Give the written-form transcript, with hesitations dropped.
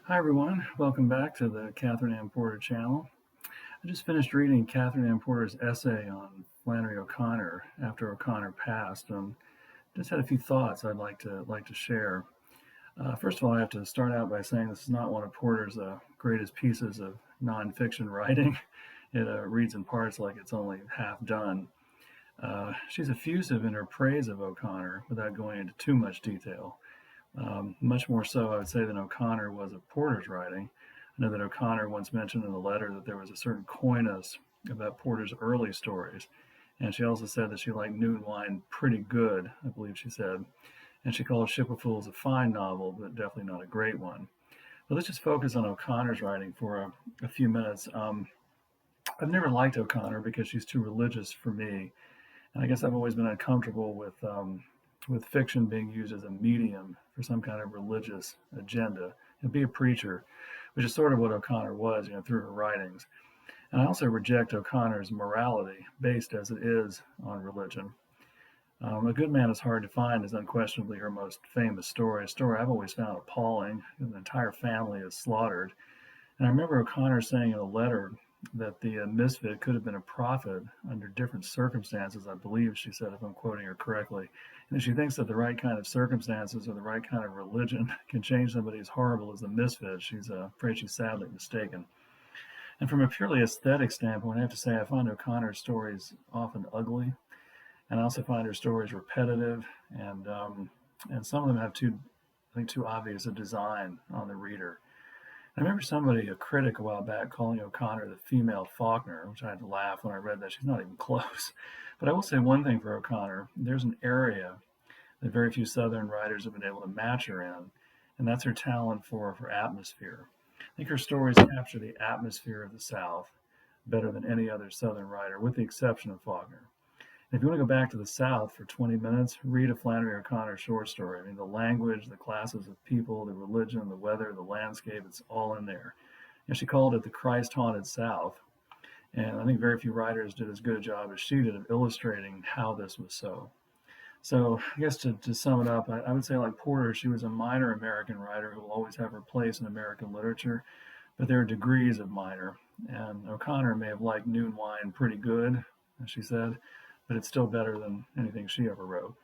Hi everyone, welcome back to the Katherine Anne Porter channel. I just finished reading Katherine Anne Porter's essay on Flannery O'Connor after O'Connor passed, and just had a few thoughts I'd like to share. First of all, I have to start out by saying this is not one of Porter's greatest pieces of nonfiction writing. It reads in parts like it's only half done. She's effusive in her praise of O'Connor without going into too much detail. Much more so, I would say, than O'Connor was of Porter's writing. I know that O'Connor once mentioned in the letter that there was a certain coyness about Porter's early stories. And she also said that she liked Noon Wine pretty good, I believe she said. And she called Ship of Fools a fine novel, but definitely not a great one. But let's just focus on O'Connor's writing for a few minutes. I've never liked O'Connor because she's too religious for me. And I guess I've always been uncomfortable with fiction being used as a medium for some kind of religious agenda and be a preacher, which is sort of what O'Connor was, through her writings. And I also reject O'Connor's morality, based as it is on religion. A Good Man is Hard to Find is unquestionably her most famous story, a story I've always found appalling. An entire family is slaughtered. And I remember O'Connor saying in a letter that the misfit could have been a prophet under different circumstances, I believe she said, if I'm quoting her correctly. And she thinks that the right kind of circumstances or the right kind of religion can change somebody as horrible as the misfit. She's afraid she's sadly mistaken. And from a purely aesthetic standpoint, I have to say I find O'Connor's stories often ugly, and I also find her stories repetitive, and some of them have too obvious a design on the reader. I remember somebody, a critic a while back, calling O'Connor the female Faulkner, which I had to laugh when I read that. She's not even close. But I will say one thing for O'Connor. There's an area that very few Southern writers have been able to match her in, and that's her talent for atmosphere. I think her stories capture the atmosphere of the South better than any other Southern writer, with the exception of Faulkner. If you want to go back to the South for 20 minutes, read a Flannery O'Connor short story. I mean, the language, the classes of people, the religion, the weather, the landscape, it's all in there. And she called it the Christ-haunted South. And I think very few writers did as good a job as she did of illustrating how this was so. So I guess to sum it up, I would say like Porter, she was a minor American writer who will always have her place in American literature, but there are degrees of minor. And O'Connor may have liked Noon Wine pretty good, as she said, but it's still better than anything she ever wrote.